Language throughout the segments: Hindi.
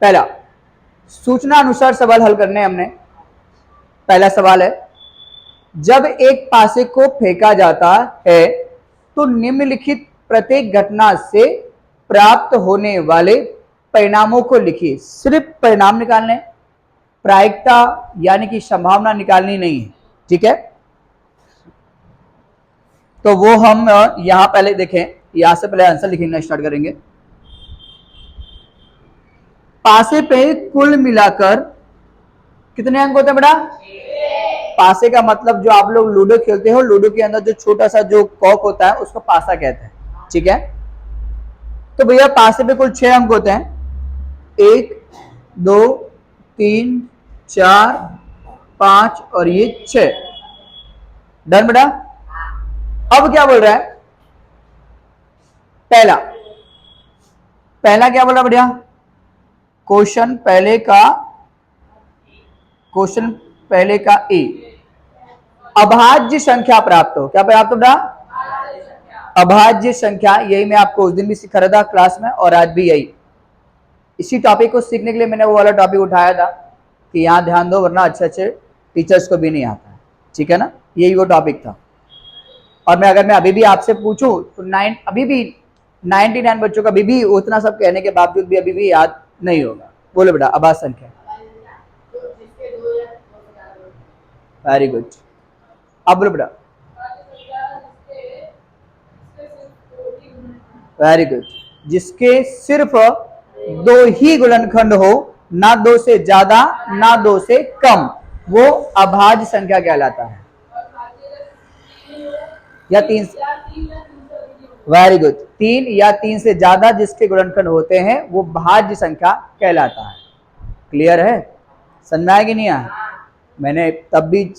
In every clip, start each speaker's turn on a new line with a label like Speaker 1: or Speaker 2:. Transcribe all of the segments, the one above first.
Speaker 1: पहला, सूचना अनुसार सवाल हल करने हमने। पहला सवाल है, जब एक पासे को फेंका जाता है तो निम्नलिखित प्रत्येक घटना से प्राप्त होने वाले परिणामों को लिखिए। सिर्फ परिणाम निकालने, प्रायिकता यानी कि संभावना निकालनी नहीं है, ठीक है। तो वो हम यहां पहले देखें, यहां से पहले आंसर लिखना स्टार्ट करेंगे। पासे पे कुल मिलाकर कितने अंक होते हैं बेटा? पासे का मतलब जो आप लोग लूडो खेलते हो, लूडो के अंदर जो छोटा सा जो कॉक होता है उसको पासा कहते हैं, ठीक है। तो भैया पासे पे कुल 6 अंक होते हैं, 1 2 3 4 5 और ये 6। डन बेटा। अब क्या बोल रहा है? पहला क्या बोला बढ़िया? क्वेश्चन पहले का ए, अभाज्य संख्या प्राप्त हो। क्या प्राप्त हो बेटा? अभाज्य संख्या। यही मैं आपको उस दिन भी सिखा रहा था क्लास में, और आज भी यही। इसी टॉपिक को सीखने के लिए मैंने वो वाला टॉपिक उठाया था कि यहां ध्यान दो, वरना अच्छे टीचर्स को भी नहीं आता है, ठीक है ना। यही वो टॉपिक था। और मैं अभी भी आपसे पूछूं तो अभी भी 99 बच्चों का अभी भी उतना सब कहने के बावजूद भी अभी भी याद नहीं होगा। बोलो बेटा, अभाज्य संख्या। Very good. अब बोलो बेटा। Very good. जिसके सिर्फ 2 ही गुणनखंड हो, ना 2 से ज्यादा ना 2 से कम, वो अभाज्य संख्या कहलाता है। या 3, वेरी गुड, 3 या 3 से ज्यादा जिसके गुणनखंड होते हैं वो भाज्य संख्या कहलाता है। क्लियर है? समझ में आया कि नहीं आया? मैंने तब भी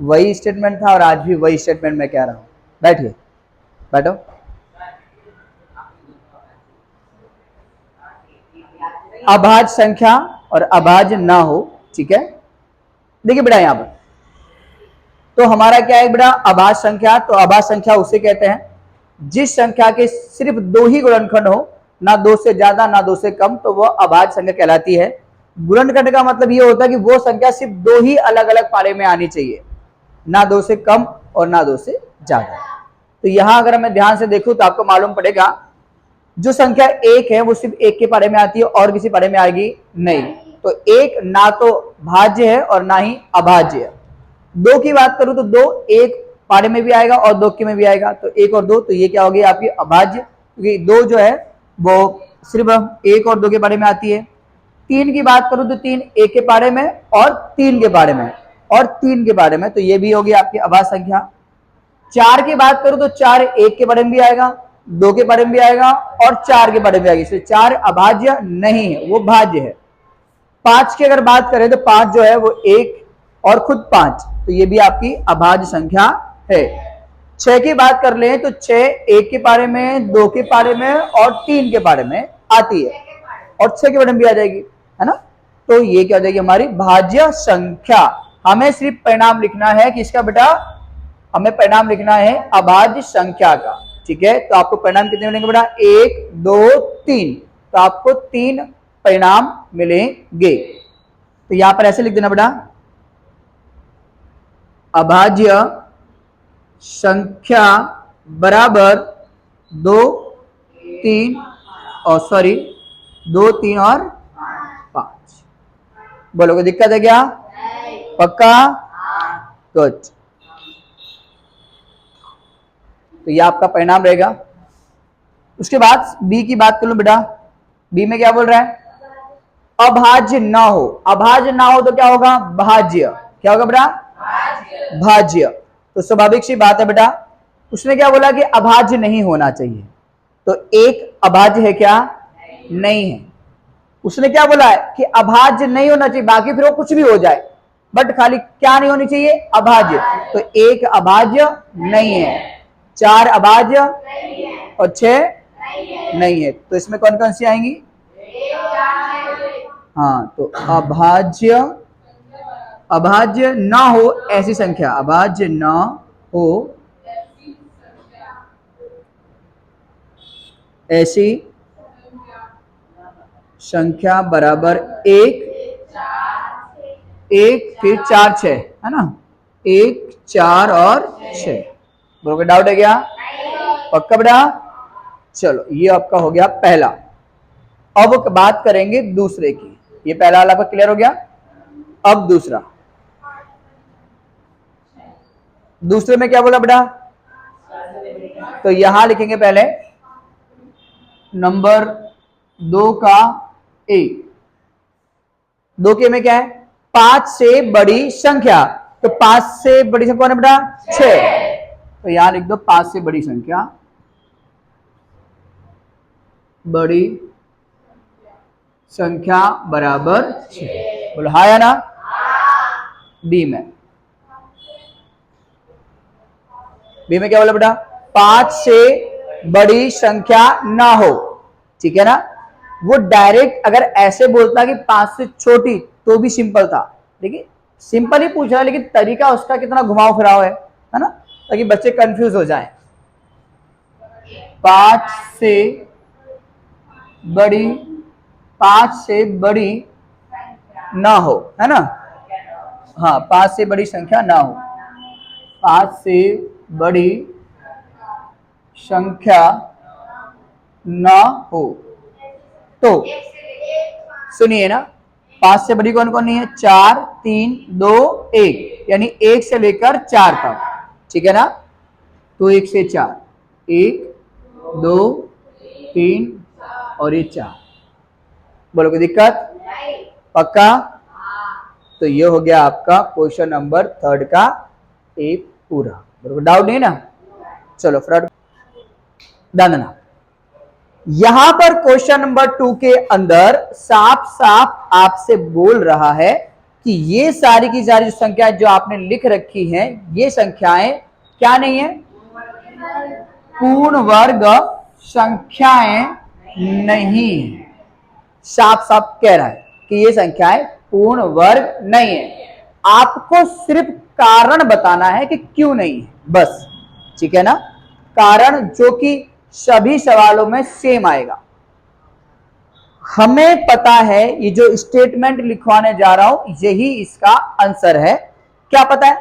Speaker 1: वही स्टेटमेंट था और आज भी वही स्टेटमेंट मैं कह रहा हूं। बैठिए, बैठो। अभाज्य संख्या और अभाज्य ना हो, ठीक है। देखिए बेटा, यहां पर तो हमारा क्या है बेटा? अभाज्य संख्या। तो अभाज्य संख्या उसे कहते हैं जिस संख्या के सिर्फ 2 ही गुणनखंड हो, ना 2 से ज्यादा ना 2 से कम, तो वह अभाज्य संख्या कहलाती है। गुणनखंड का मतलब ये होता है कि वो संख्या सिर्फ 2 ही अलग अलग पारे में आनी चाहिए, ना 2 से कम और ना 2 से ज्यादा। तो यहां अगर मैं ध्यान से देखूं तो आपको मालूम पड़ेगा जो संख्या 1 है वो सिर्फ 1 के पारे में आती है और किसी पारे में आएगी नहीं। तो 1 ना तो भाज्य है और ना ही अभाज्य है। 2 की बात करूं तो 2 एक पारे में भी आएगा और 2 के में भी आएगा, तो 1 और 2, तो ये क्या होगी आपकी अभाज्य, क्योंकि 2 जो है वो सिर्फ 1 और 2 के पारे में आती है। 3 की बात करूं तो 3 1 के पारे में और 3 के पारे में और 3 के पारे में, तो ये भी होगी आपकी अभाज्य संख्या। 4 की बात करूं तो 4 1 के बारे में भी आएगा, 2 के बारे में भी आएगा और 4 के बारे में आएगी, इसलिए 4 अभाज्य नहीं है, वो भाज्य है। 5 की अगर बात करें तो 5 जो है वो 1 और खुद 5, तो ये भी आपकी अभाज्य संख्या है। 6 की बात कर ले तो 6 1 के बारे में, 2 के बारे में और 3 के बारे में आती है और 6 के बारे में भी आ जाएगी, है ना। तो ये क्या हो जाएगी हमारी भाज्य संख्या। हमें सिर्फ परिणाम लिखना है किसका बेटा? हमें परिणाम लिखना है अभाज्य संख्या का, ठीक है। तो आपको परिणाम कितने मिलेंगे बेटा? 1 2 3, तो आपको 3 परिणाम मिलेंगे। तो यहां पर ऐसे लिख देना बेटा, अभाज्य संख्या बराबर 2 3 और 2 3 और 5। बोलो कोई दिक्कत है क्या? पक्का? गुड। तो ये आपका परिणाम रहेगा। उसके बाद बी की बात कर लो बेटा। बी में क्या बोल रहा है? अभाज्य ना हो। अभाज्य ना हो तो क्या होगा? भाज्य। क्या होगा बेटा? भाज्य। तो स्वाभाविक सी बात है बेटा, उसने क्या बोला कि अभाज्य नहीं होना चाहिए, तो एक अभाज्य है क्या? नहीं है। उसने क्या बोला है कि अभाज्य नहीं होना चाहिए, बाकी फिर वो कुछ भी हो जाए, बट खाली क्या नहीं होनी चाहिए? अभाज्य। तो एक अभाज्य नहीं है, 4 अभाज्य और 6 नहीं है। तो इसमें कौन कौन सी आएंगी? हाँ, तो अभाज्य ना हो ऐसी संख्या, अभाज्य ना हो ऐसी संख्या बराबर एक, एक फिर 4 6 है ना, 1 4 और 6। बोलोगे डाउट है क्या? पक्का बेटा? चलो ये आपका हो गया पहला। अब बात करेंगे दूसरे की। ये पहला वाला आपका क्लियर हो गया। अब दूसरा, दूसरे में क्या बोला बेटा? तो यहां लिखेंगे पहले नंबर 2 का ए। 2 के में क्या है? 5 से बड़ी संख्या। तो 5 से बड़ी संख्या कौन है बेटा? 6। तो यहां लिख दो 5 से बड़ी संख्या, बड़ी संख्या बराबर 6। बोलो हाँ या ना? बी में, बी में क्या बोला बेटा? 5 से बड़ी संख्या ना हो, ठीक है ना। वो डायरेक्ट अगर ऐसे बोलता कि 5 से छोटी तो भी सिंपल था। देखिए सिंपल ही पूछ रहा है, लेकिन तरीका उसका कितना घुमाव फिराव है ना, ताकि बच्चे कंफ्यूज हो जाएं। 5 से बड़ी, 5 से बड़ी ना हो, है ना। हाँ 5 से बड़ी संख्या ना हो, 5 से बड़ी संख्या ना हो। तो सुनिए ना, 5 से बड़ी कौन कौन नहीं है? 4 3 2 1, यानी 1 से लेकर 4 तक, ठीक है ना। तो 1 से 4, 1 2 3 और ये 4। बोलो कोई दिक्कत? पक्का? तो ये हो गया आपका क्वेश्चन नंबर 3 का ए पूरा। बोलो डाउट नहीं ना? चलो फ्रंट दाना। यहां पर क्वेश्चन नंबर 2 के अंदर साफ साफ आपसे बोल रहा है कि ये सारी की सारी संख्याएं जो आपने लिख रखी हैं, ये संख्याएं क्या नहीं है? पूर्ण वर्ग संख्याएं नहीं है। साफ साफ कह रहा है कि ये संख्याएं पूर्ण वर्ग नहीं है। आपको सिर्फ कारण बताना है कि क्यों नहीं है, बस, ठीक है ना। कारण जो कि सभी सवालों में सेम आएगा। हमें पता है ये जो स्टेटमेंट लिखवाने जा रहा हूं यही इसका आंसर है। क्या पता है?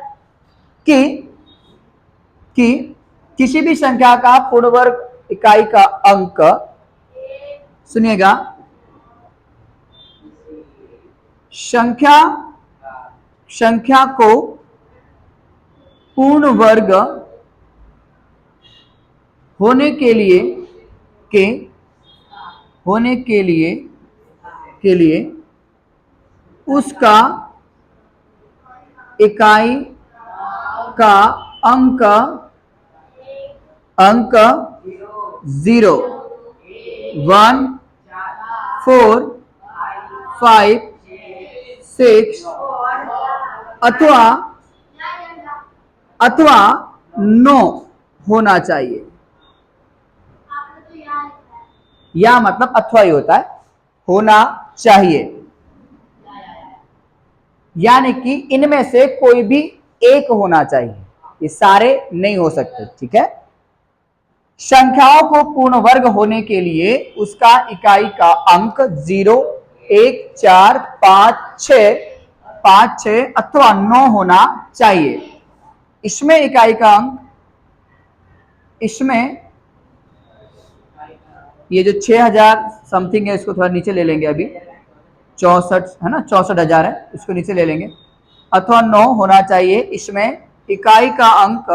Speaker 1: कि किसी भी संख्या का पूर्ण वर्ग इकाई का अंक, सुनिएगा, संख्या को पूर्ण वर्ग होने के लिए उसका इकाई का अंक 0 1 4 5 6 अथवा 9 होना चाहिए। या मतलब अथवा ही होता है, होना चाहिए, यानी कि इनमें से कोई भी एक होना चाहिए, ये सारे नहीं हो सकते, ठीक है। संख्याओं को पूर्ण वर्ग होने के लिए उसका इकाई का अंक 0 1 4 5 6 अथवा 9 होना चाहिए। इसमें इकाई का अंक, इसमें ये जो 6000 समथिंग है इसको थोड़ा नीचे ले लेंगे, अभी 64 है ना, 64,000 है, इसको नीचे ले लेंगे, अथवा 9 होना चाहिए। इसमें इकाई का अंक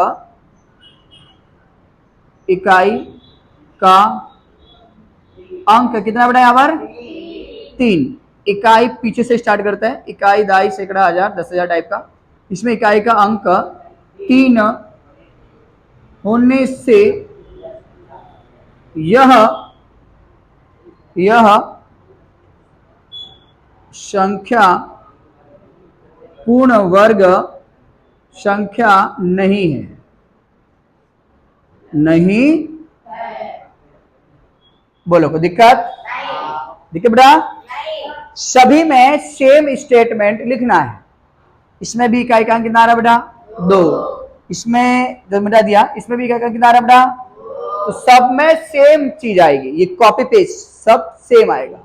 Speaker 1: कितना बड़ा? यहाँ पर 3। इकाई पीछे से स्टार्ट करता है, इकाई, दाई, सैकड़ा, हजार, 10,000 टाइप का। इसमें इकाई का अंक 3 होने से यह संख्या पूर्ण वर्ग संख्या नहीं है। नहीं बोलो कोई दिक्कत? देखिए बेटा, सभी में सेम स्टेटमेंट लिखना है। इसमें भी इकाई का अंक कितना आ रहा है बेटा? 2। इसमें जो मिटा दिया, इसमें भी इकाई का अंक कितना आ रहा है बेटा? तो सब में सेम चीज आएगी, ये कॉपी पेस्ट सब सेम आएगा।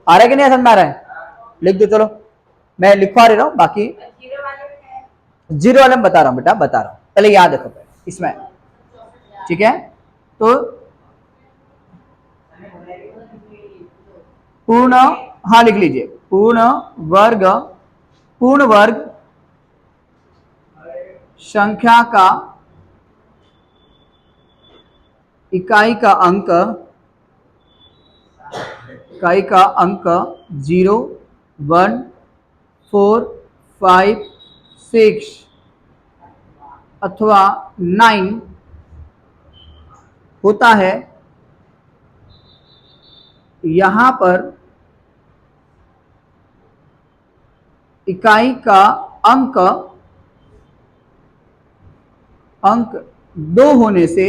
Speaker 1: आ रहा है कि नहीं समझ में आ रहा है? लिख दो, चलो मैं लिखवा रहा हूं, बाकी जीरो वाले में बता रहा हूं बेटा, बता रहा हूं, पहले याद रखो इसमें, ठीक है? तो पूर्ण, हाँ लिख लीजिए, पूर्ण वर्ग संख्या का इकाई का अंक 0, 1, 4, 5, 6 अथवा 9 होता है। यहां पर इकाई का अंक 2 होने से,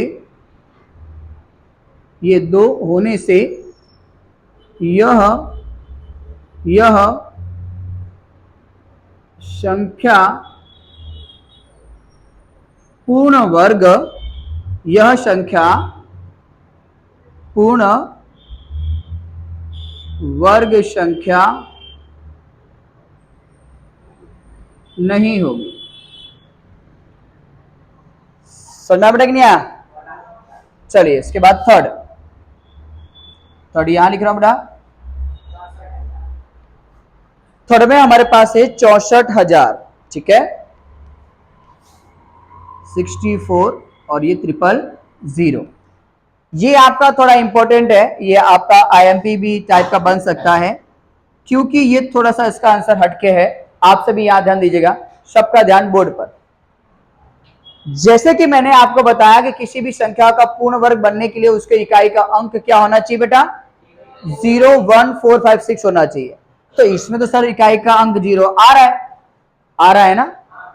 Speaker 1: ये 2 होने से यह संख्या पूर्ण वर्ग, यह संख्या पूर्ण वर्ग संख्या नहीं होगी। समझा बेटा कि नहीं आया? चलिए इसके बाद थर्ड यहां लिख रहा हूं बेटा। थर्ड में हमारे पास है 64,000, ठीक है, 64 और ये 000। ये आपका थोड़ा इंपॉर्टेंट है, ये आपका आईएमपी भी टाइप का बन सकता है, क्योंकि ये थोड़ा सा इसका आंसर हटके है। आप सभी यहां ध्यान दीजिएगा, सबका ध्यान बोर्ड पर। जैसे कि मैंने आपको बताया कि किसी भी संख्या का पूर्ण वर्ग बनने के लिए उसके इकाई का अंक क्या होना चाहिए बेटा? 0, 1, 4, 5, 6 होना चाहिए। तो इसमें तो सर इकाई का अंक 0 आ रहा है ना,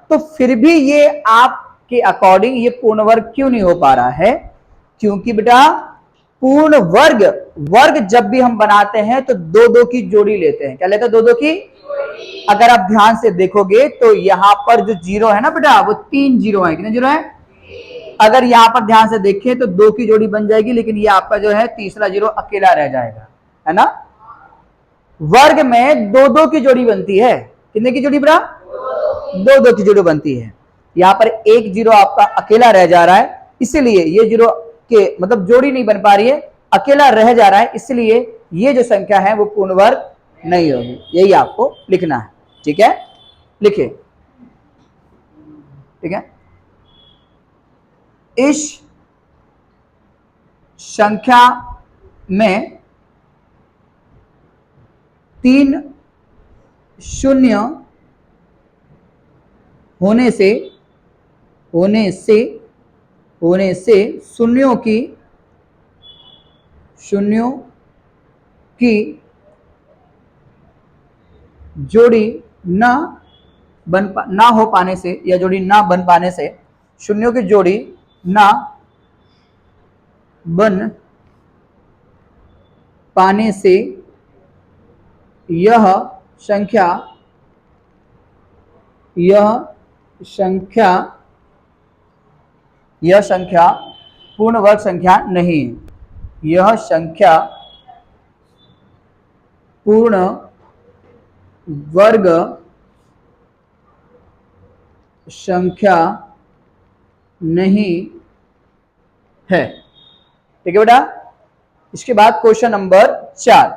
Speaker 1: तो फिर भी ये आपके अकॉर्डिंग ये पूर्ण वर्ग क्यों नहीं हो पा रहा है? क्योंकि बेटा पूर्ण वर्ग जब भी हम बनाते हैं तो 2-2 की जोड़ी लेते हैं। क्या लेते हैं? 2-2 की। अगर आप ध्यान से देखोगे तो यहां पर जो 0 है ना बेटा, वो 3 0 है। कितने 0 है? अगर यहां पर ध्यान से देखें तो 2 की जोड़ी बन जाएगी, लेकिन ये आपका जो है तीसरा 0 अकेला रह जाएगा, है ना? वर्ग में 2-2 की जोड़ी बनती है। कितने की जोड़ी बेटा? 2-2 की जोड़ी बनती है। यहां पर एक 0 आपका अकेला रह जा रहा है, इसलिए ये 0 के मतलब जोड़ी नहीं बन पा रही है, अकेला रह जा रहा है, इसलिए ये जो संख्या है वो पूर्ण वर्ग नहीं होगी। यही आपको लिखना है, ठीक है? लिखिए, ठीक है? इस संख्या में 3 शून्य होने से शून्यों की जोड़ी ना हो पाने से, या जोड़ी ना बन पाने से, शून्यों की जोड़ी ना बन पाने से यह संख्या पूर्ण वर्ग संख्या नहीं है। यह संख्या पूर्ण वर्ग संख्या नहीं है, ठीक है बेटा? इसके बाद क्वेश्चन नंबर 4।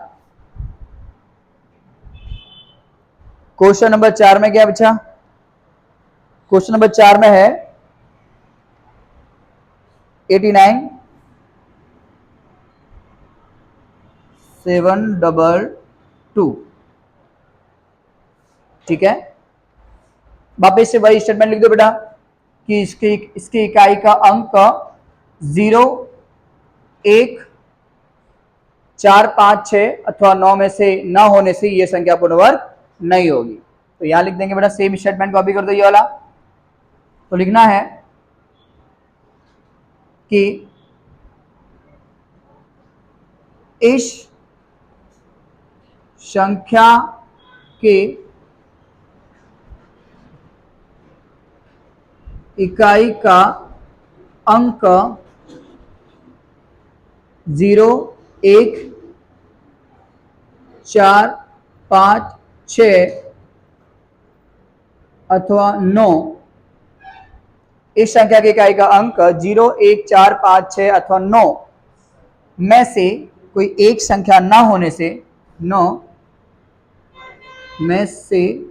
Speaker 1: क्वेश्चन नंबर 4 में क्या बचा? क्वेश्चन नंबर 4 में है 89,722, ठीक है? वापस से वही स्टेटमेंट लिख दो बेटा कि इसकी इकाई का अंक 0, 1, 4, 5, 6 अथवा 9 में से न होने से यह संख्या पूर्ण वर्ग नहीं होगी। तो यहां लिख देंगे बेटा, सेम स्टेटमेंट कॉपी कर दो ये वाला। तो लिखना है कि इस संख्या के इकाई का अंक 0, 1, 4, 5, 6 अथवा 9, इस संख्या की इकाई का अंक 0, 1, 4, 5, 6 अथवा 9 में से कोई एक संख्या न होने से 9 में से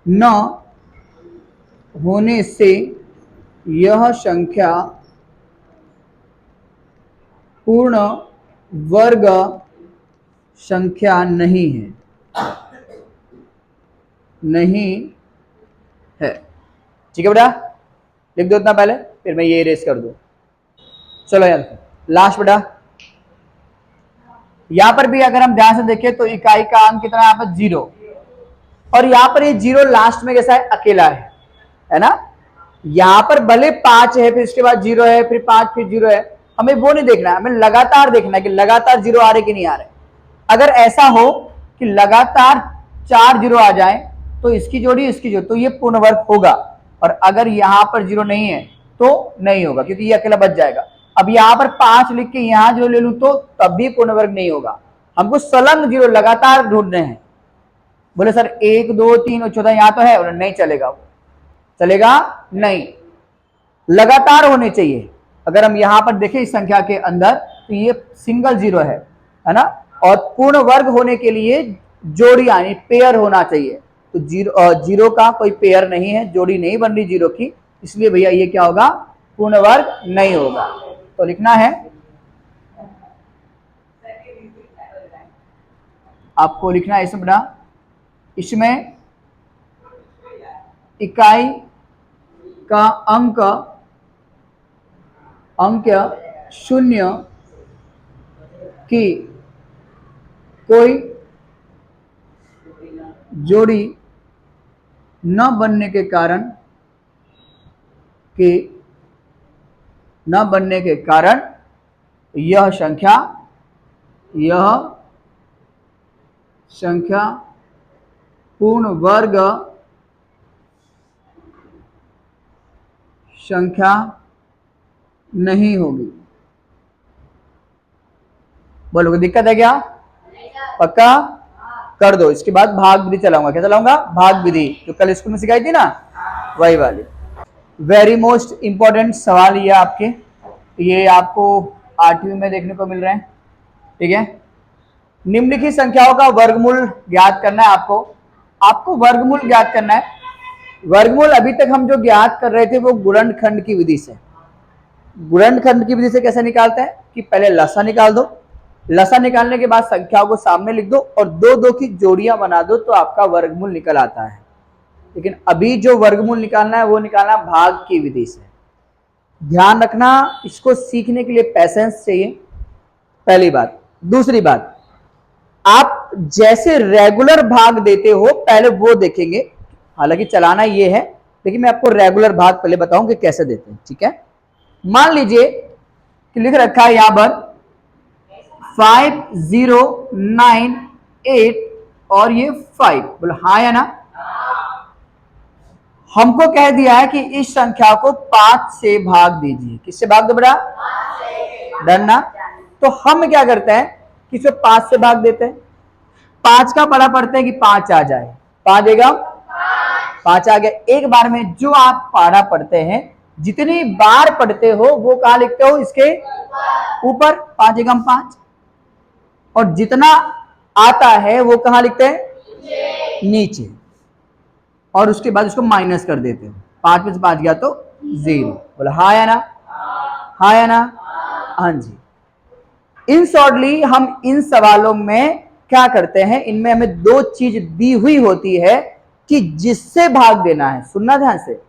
Speaker 1: न होने से यह संख्या पूर्ण वर्ग संख्या नहीं है, ठीक है बेटा, लिख दो इतना पहले, फिर मैं ये इरेज कर दूं। चलो यार लास्ट बेटा, यहां पर भी अगर हम ध्यान से देखें तो इकाई का अंक कितना है, यहाँ पर 0, और यहां पर ये 0 लास्ट में कैसा है, अकेला है ना। यहां पर भले 5 है, फिर इसके बाद 0 है, फिर 5, फिर 0 है, हमें वो नहीं देखना है, हमें लगातार देखना है कि लगातार 0 आ रहे कि नहीं आ रहे। अगर ऐसा हो कि लगातार 4 0 आ जाए तो इसकी जोड़ी इसकी जोड़ी, तो ये पूर्ण वर्ग होगा, और अगर यहां पर 0 नहीं है तो नहीं होगा, क्योंकि ये अकेला बच जाएगा। अब यहां पर 5 लिख के यहां 0 ले लूं तो तब भी पूर्ण वर्ग नहीं होगा। हमको संलग्न 0 लगातार ढूंढने हैं। बोले सर 1, 2, 3 और 14 यहां तो है, और नहीं चलेगा, चलेगा नहीं, लगातार होने चाहिए। अगर हम यहां पर देखें इस संख्या के अंदर तो ये सिंगल 0 है ना, और पूर्ण वर्ग होने के लिए जोड़ी यानी पेयर होना चाहिए, तो 0 का कोई पेयर नहीं है, जोड़ी नहीं बन रही 0 की, इसलिए भैया ये क्या होगा, पूर्ण वर्ग नहीं होगा। तो लिखना है, आपको लिखना है इसमें बेटा, इसमें इकाई का अंक 0 की कोई जोड़ी न बनने के कारण यह संख्या पूर्ण वर्ग संख्या नहीं होगी। बोलो दिक्कत है क्या? पक्का कर दो। इसके बाद भाग विधि चलाऊंगा। क्या चलाऊंगा? भाग विधि, जो कल स्कूल में सिखाई थी ना, वही वाली। वेरी मोस्ट इंपॉर्टेंट सवाल ये आपके, ये आपको 8वीं में देखने को मिल रहे हैं, ठीक है। निम्नलिखित संख्याओं का वर्गमूल ज्ञात करना है आपको वर्गमूल ज्ञात करना है। वर्गमूल अभी तक हम जो ज्ञात कर रहे थे वो गुणनखंड की विधि से। गुणनखंड की विधि से कैसे निकालते हैं कि पहले लसा निकाल दो, लसा निकालने के बाद संख्याओं को सामने लिख दो और 2-2 की जोड़ियां बना दो, तो आपका वर्गमूल निकल आता है। लेकिन अभी जो वर्गमूल निकालना है वो निकालना भाग की विधि से। ध्यान रखना, इसको सीखने के लिए पैसेंस चाहिए, पहली बात। दूसरी बात, आप जैसे रेगुलर भाग देते हो पहले वो देखेंगे, हालांकि चलाना ये है, लेकिन मैं आपको रेगुलर भाग पहले बताऊं कि कैसे देते हैं, ठीक है। मान लीजिए कि लिख रखा है यहां पर 5098 और ये 5, बोलो हाँ या ना। हमको कह दिया है कि इस संख्या को 5 से भाग दीजिए। किससे भाग दो बेटा? डन ना। तो हम क्या करते हैं कि इसे 5 से भाग देते हैं। 5 का बड़ा पढ़ते हैं कि 5 आ जाए, 5 देगा, 5 आ गया। एक बार में जो आप पारा पढ़ते हैं, जितनी बार पढ़ते हो वो कहां लिखते हो? इसके ऊपर, 5 एकम 5, और जितना आता है वो कहां लिखते हैं? नीचे, और उसके बाद उसको माइनस कर देते हैं। 5 में से 5 गया तो 0। बोला हाँ या ना? हाँ या ना? हाँ जी। इन शॉर्टली हम इन सवालों में क्या करते हैं, इनमें हमें 2 चीज दी हुई होती है कि जिससे भाग देना है, सुनना ध्यान से,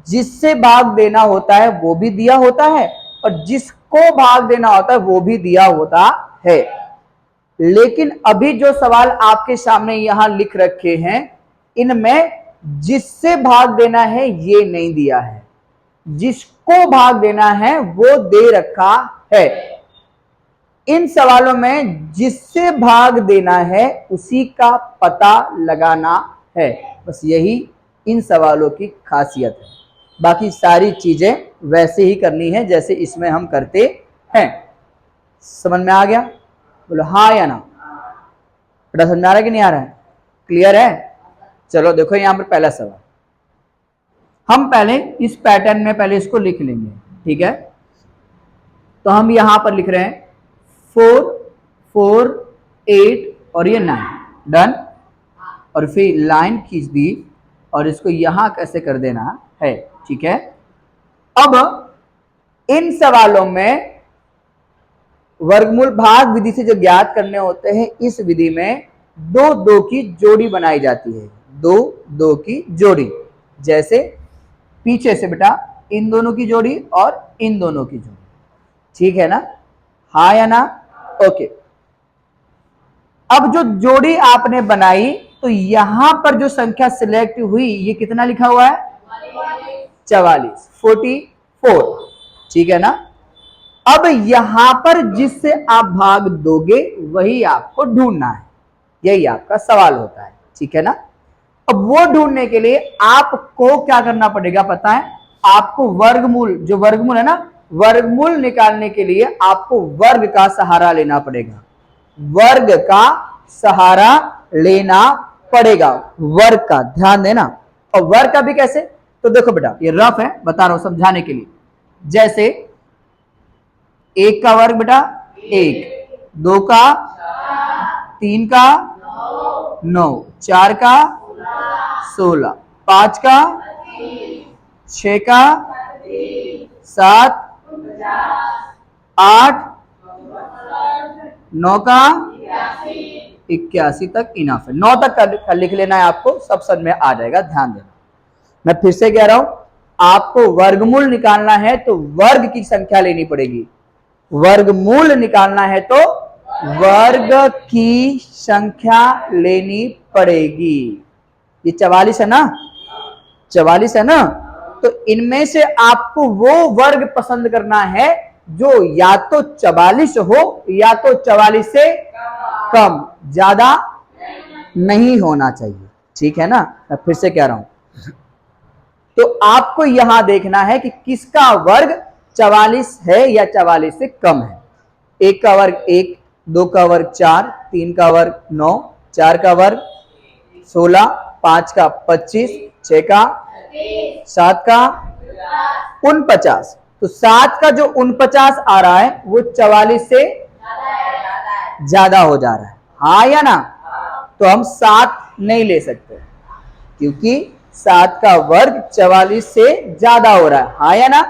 Speaker 1: जिससे भाग देना होता है वो भी दिया होता है, और जिसको भाग देना होता है वो भी दिया होता है। लेकिन अभी जो सवाल आपके सामने यहां लिख रखे हैं, इनमें जिससे भाग देना है ये नहीं दिया है, जिसको भाग देना है वो दे रखा है। इन सवालों में जिससे भाग देना है उसी का पता लगाना है, बस यही इन सवालों की खासियत है। बाकी सारी चीजें वैसे ही करनी है जैसे इसमें हम करते हैं। समझ में आ गया? बोलो हाँ या ना? बेटा समझ आ रहा है कि नहीं आ रहा है? क्लियर है? चलो देखो यहां पर पहला सवाल, हम पहले इस पैटर्न में पहले इसको लिख लेंगे, ठीक है। तो हम यहां पर लिख रहे हैं 4 4 8 और ये 9, डन। और फिर लाइन खींच दी और इसको यहां कैसे कर देना है, ठीक है। अब इन सवालों में वर्गमूल भाग विधि से जो ज्ञात करने होते हैं, इस विधि में 2 2 की जोड़ी बनाई जाती है, 2 2 की जोड़ी। जैसे पीछे से बेटा इन दोनों की जोड़ी और इन दोनों की जोड़ी, ठीक है ना? हाँ या ना? ओके। अब जो जोड़ी आपने बनाई तो यहां पर जो संख्या सिलेक्ट हुई, ये कितना लिखा हुआ है? 44, 44, ठीक है ना? अब यहां पर जिससे आप भाग दोगे वही आपको ढूंढना है, यही आपका सवाल होता है, ठीक है ना? अब वो ढूंढने के लिए आपको क्या करना पड़ेगा पता है? आपको वर्गमूल, जो वर्गमूल है ना, वर्गमूल निकालने के लिए आपको वर्ग का सहारा लेना पड़ेगा, वर्ग का सहारा लेना पड़ेगा, वर्ग का, ध्यान देना। और वर्ग का भी कैसे? तो देखो बेटा ये रफ है, बता रहा हूं समझाने के लिए। जैसे 1 का वर्ग बेटा 1, 2 का 3 का 9, 4 का 16, 5 का 6 का 7, 8, 9 का 81 तक इनफ है। 9 तक का लिख लेना है आपको, सब समझ में आ जाएगा, ध्यान देना। मैं फिर से कह रहा हूं, आपको वर्गमूल निकालना है तो वर्ग की संख्या लेनी पड़ेगी, वर्गमूल निकालना है तो वर्ग की संख्या लेनी पड़ेगी। ये 44 है ना, 44 है ना? तो इनमें से आपको वो वर्ग पसंद करना है जो या तो 44 हो या तो 44 से कम, ज्यादा नहीं होना चाहिए, ठीक है ना? मैं फिर से कह रहा हूं, तो आपको यहां देखना है कि किसका वर्ग 44 है या 44 से कम है। 1 का वर्ग 1, 2 का वर्ग 4, 3 का वर्ग 9, 4 का वर्ग 16, 5 का 25, 6 का 7 का 49। तो 7 का जो 49 आ रहा है वो 44 से ज्यादा हो जा रहा है, हाँ या ना? तो हम 7 नहीं ले सकते क्योंकि 7 का वर्ग 44 से ज्यादा हो रहा है, हाँ या ना?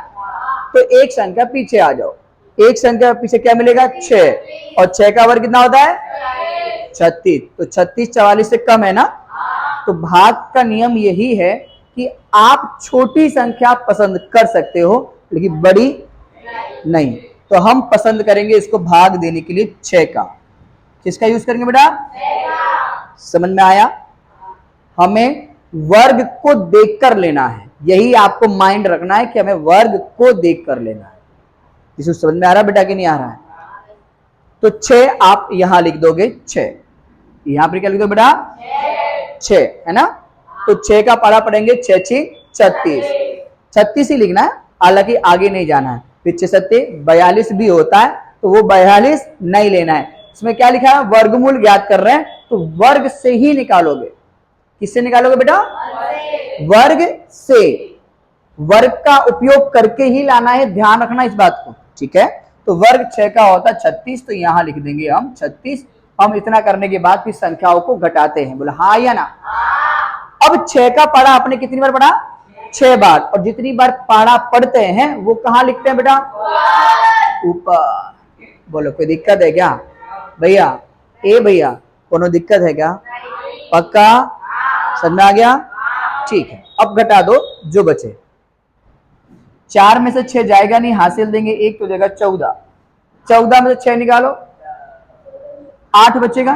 Speaker 1: तो एक संख्या पीछे आ जाओ, एक संख्या पीछे क्या मिलेगा? 6, और 6 का वर्ग कितना होता है? 36। तो 36 44 से कम है ना? तो भाग का नियम यही है कि आप छोटी संख्या पसंद कर सकते हो लेकिन बड़ी नहीं। तो हम पसंद करेंगे इसको भाग देने के लिए 6 का। किसका यूज करेंगे बेटा? समझ में आया? हमें वर्ग को देखकर लेना है, यही आपको माइंड रखना है कि हमें वर्ग को देखकर लेना है। इसको समझ में आ रहा है बेटा कि नहीं आ रहा है? तो 6 आप यहां लिख दोगे, 6 यहां पर क्या लिख दो बेटा? 6 है ना? तो 6 का पढ़ा पढ़ेंगे 6 6 36, 36 ही लिखना है, हालांकि आगे नहीं जाना है। फिर 6 7 42 भी होता है, तो वो 42 नहीं लेना है। इसमें क्या लिखा है? वर्गमूल ज्ञात कर रहे हैं, तो वर्ग से ही निकालोगे। किससे निकालोगे बेटा? वर्ग से, वर्ग का उपयोग करके ही लाना है, ध्यान रखना इस बात को, ठीक है? तो वर्ग 6 का होता है 36, तो यहां लिख देंगे हम 36। हम इतना करने के बाद फिर संख्याओं को घटाते हैं, बोला हाँ या ना? अब 6 का पढ़ा आपने कितनी बार पढ़ा? 6 बार। और जितनी बार पढ़ा पढ़ते हैं वो कहां लिखते हैं बेटा? ऊपर। बोलो कोई दिक्कत है क्या भैया? भैया कोनो दिक्कत है क्या? पक्का समझ में आ गया? ठीक है, अब घटा दो जो बचे। 4 में से 6 जाएगा नहीं, हासिल देंगे 1 तो देगा 14। 14 में से 6 निकालो, 8 बचेगा,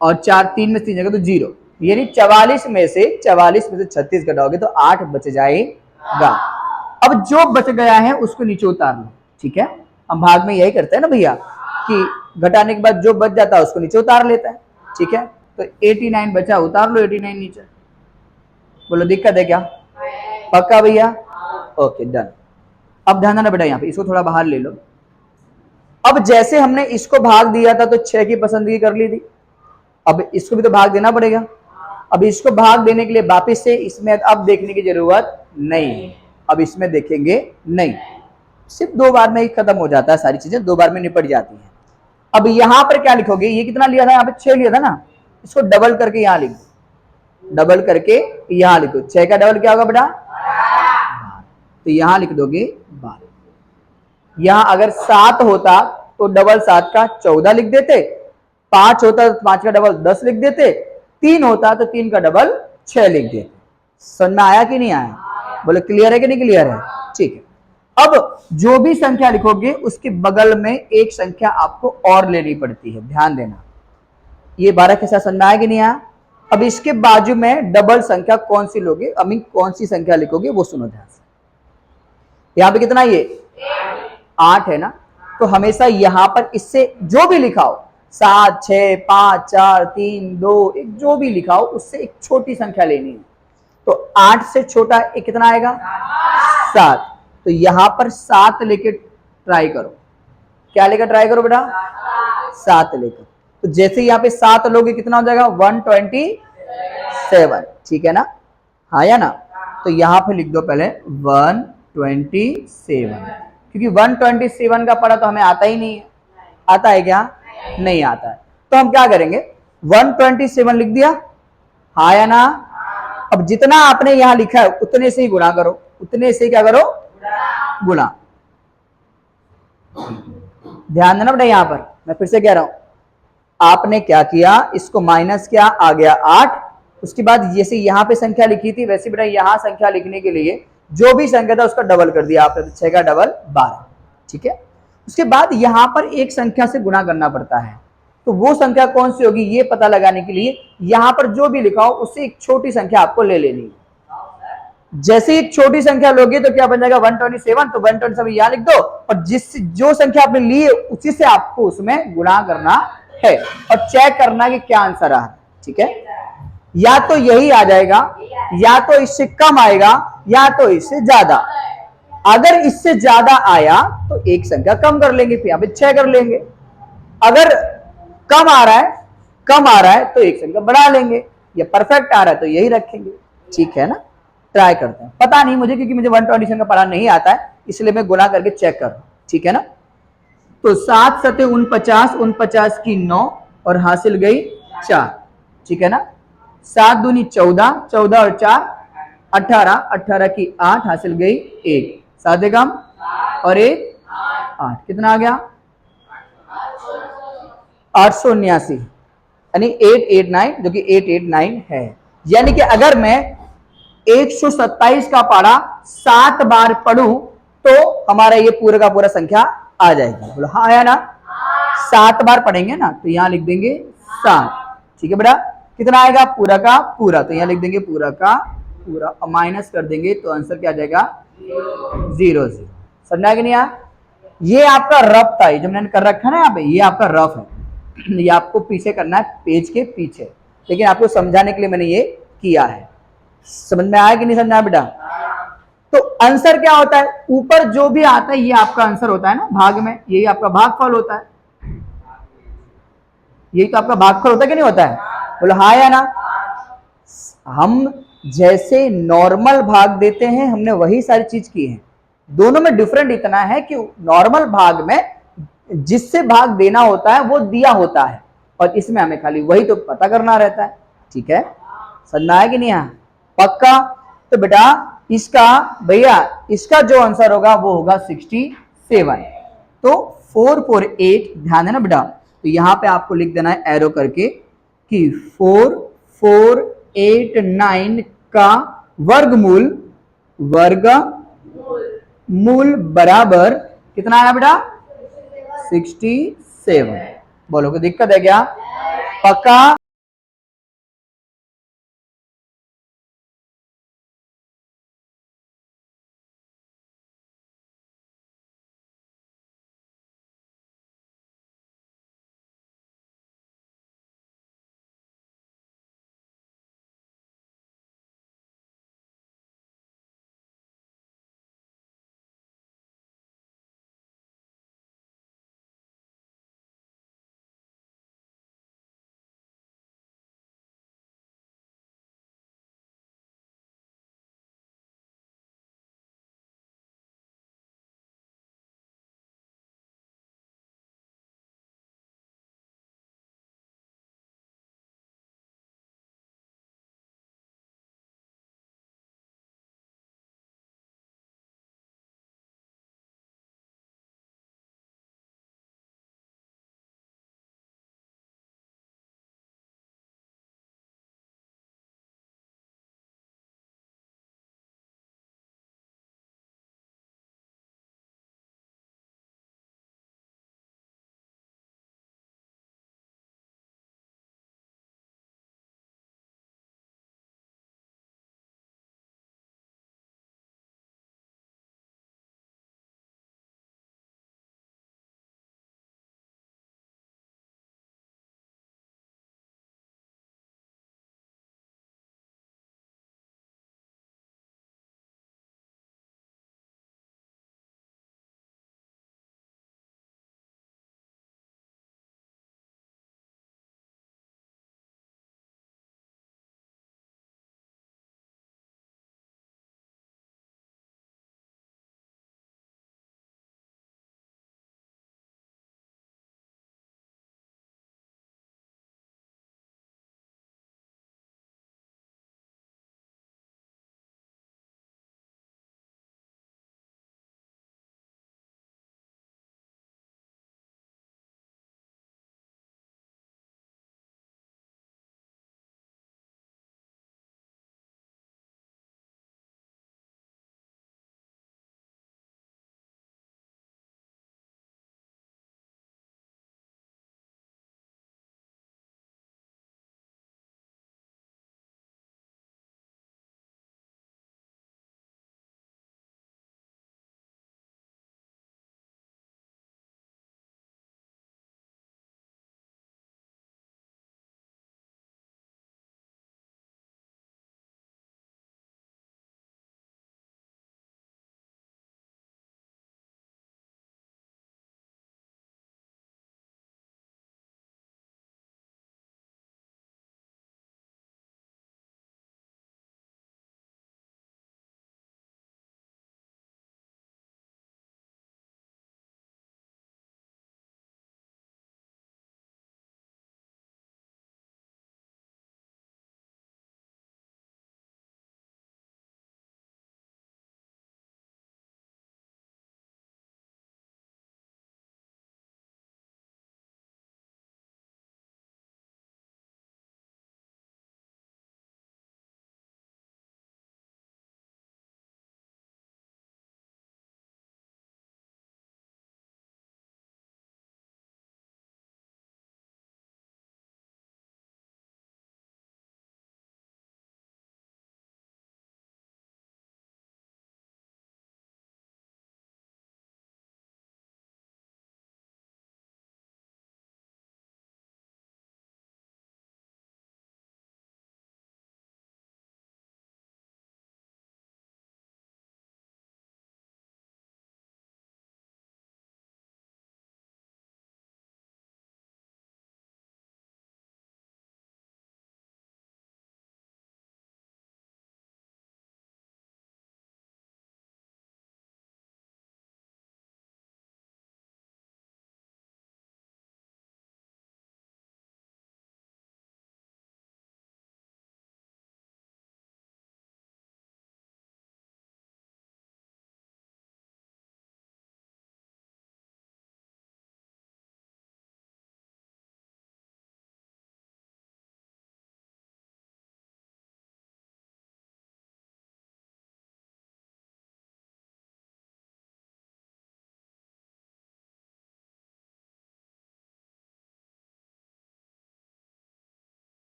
Speaker 1: और 4 3 में से 3 जाएगा तो 0। यानी 44 में से 36 घटाओगे तो 8 बच जाएगा। अब जो बच गया है उसको नीचे उतार लो, ठीक है? हम भाग में यही करते हैं ना भैया कि घटाने के बाद जो बच जाता है उसको नीचे उतार लेता है, ठीक है? तो 89 बचा, उतार लो 89 नीचे। बोलो दिक्कत है क्या? पक्का भैया? Okay done. अब ध्यान देना बेटा, यहाँ पे इसको थोड़ा बाहर ले लो। अब जैसे हमने इसको भाग दिया था तो 6 की पसंदगी कर ली थी, अब इसको भी तो भाग देना पड़ेगा। अब इसको भाग देने के लिए वापस से इसमें अब देखने की जरूरत नहीं, अब इसमें देखेंगे नहीं, सिर्फ 2 बार में ही खत्म हो जाता है, सारी चीजें 2 बार में निपट जाती हैं। अब यहां पर क्या लिखोगे, ये कितना लिया था, यहाँ पे 6 लिया था ना, इसको डबल करके यहां लिख दो, डबल करके यहां लिखो, 6 का डबल क्या होगा बेटा, तो यहां लिख दोगे 12। यहां अगर 7 होता तो डबल 7 का 14 लिख देते, 5 होता तो 5 का डबल 10 लिख देते, 3 होता तो 3 का डबल 6 लिख देते। समझ में आया कि नहीं आया, बोले क्लियर है कि नहीं क्लियर है, ठीक है। अब जो भी संख्या लिखोगे उसके बगल में एक संख्या आपको और लेनी पड़ती है, ध्यान देना। ये 12 के साथ समझ में आया कि नहीं आया। अब इसके बाजू में डबल संख्या कौन सी लोगे, कौन सी संख्या लिखोगे वो सुनो ध्यान से। यहां पे कितना, ये 8 है ना, तो हमेशा यहां पर इससे जो भी लिखा हो, 7, 6, 5, 4, 3, 2, 1, जो भी लिखा हो उससे एक छोटी संख्या लेनी है। तो 8 से छोटा एक कितना आएगा, 7। तो यहां पर 7 लेके ट्राई करो, क्या लेकर ट्राई करो बेटा, 7 लेकर। तो जैसे यहाँ पे 7 लोगे कितना हो जाएगा, 127, ठीक है ना, हाँ या ना। तो यहां पे लिख दो पहले 127, क्योंकि 127 का पढ़ा तो हमें आता ही नहीं है, आता है क्या, नहीं आता है। तो हम क्या करेंगे, 127 लिख दिया, हाँ या ना। अब जितना आपने यहां लिखा है उतने से ही गुणा करो, उतने से क्या करो, गुणा। ध्यान देना बेटा, यहां पर मैं फिर से कह रहा हूं, आपने क्या किया, इसको माइनस किया, आ गया 8। उसके बाद जैसे यहां पे संख्या लिखी थी वैसे बेटा यहां संख्या लिखने के लिए जो भी संख्या था उसका डबल कर दिया आपने, 6 का डबल 12, ठीक है। उसके बाद यहां पर एक संख्या से गुणा करना पड़ता है, तो वो संख्या कौन सी होगी ये पता लगाने के लिए यहां पर जो भी लिखा हो उससे एक छोटी संख्या आपको ले लेनी है। जैसे एक छोटी संख्या लोगे तो क्या बन जाएगा, 127, तो 127 यहां लिख दो, और जिस जो संख्या आपने ली है उसी से आपको उसमें गुणा करना है और चेक करना कि क्या आंसर आ रहा है, ठीक है। या तो यही आ जाएगा, या तो इससे कम आएगा, या तो इससे ज्यादा। अगर इससे ज्यादा आया तो एक संख्या कम कर लेंगे, फिर यहां पे 6 कर लेंगे। अगर कम आ रहा है, कम आ रहा है तो एक संख्या बढ़ा लेंगे, या परफेक्ट आ रहा है तो यही रखेंगे, ठीक है ना। ट्राई करते हैं, पता नहीं मुझे क्योंकि मुझे 127 का पढ़ा नहीं आता है इसलिए मैं गुणा करके चेक कर रहा हूं, ठीक है ना। तो 7 सते 49, 49 की 9 और हासिल गई 4, ठीक है ना। 7 दूनी 14, 14 और 4 18, 18 की 8 हासिल गई 1, 7 कम और 1 8, कितना आ गया 879, यानी 889, जो कि 889 है। यानी कि अगर मैं 127 का पारा 7 बार पढ़ूं तो हमारा ये पूरा का पूरा संख्या आ जाएगी, बोलो हाँ आया ना। 7 बार पढ़ेंगे ना तो यहां लिख देंगे 7, ठीक है बेटा। कितना आएगा पूरा का पूरा, तो यहां लिख देंगे पूरा का पूरा, और माइनस कर देंगे तो आंसर क्या आ जाएगा 0 0। समझा कि नहीं आया। ये आपका रफ था, ये जो मैंने कर रखा है ना यहाँ पे, ये आपका रफ है, ये आपको पीछे करना है पेज के पीछे, लेकिन आपको समझाने के लिए मैंने ये किया है। समझ में आया कि नहीं समझा बेटा। तो आंसर क्या होता है, ऊपर जो भी आता है ये आपका आंसर होता है ना, भाग में यही आपका भागफल होता है, यही तो आपका भागफल होता है कि नहीं होता है, बोलो हाँ या ना। हम जैसे नॉर्मल भाग देते हैं हमने वही सारी चीज की है, दोनों में डिफरेंट इतना है कि नॉर्मल भाग में जिससे भाग देना होता है वो दिया होता है, और इसमें हमें खाली वही तो पता करना रहता है, ठीक है। समझना है कि नहीं है, पक्का। तो बेटा इसका भैया इसका जो आंसर होगा वो होगा 67। तो 448, ध्यान है ना बेटा, तो यहां पे आपको लिख देना है एरो करके कि 4489 का वर्गमूल, वर्गमूल बराबर कितना आया बेटा 67। बोलो कोई दिक्कत है क्या, पक्का।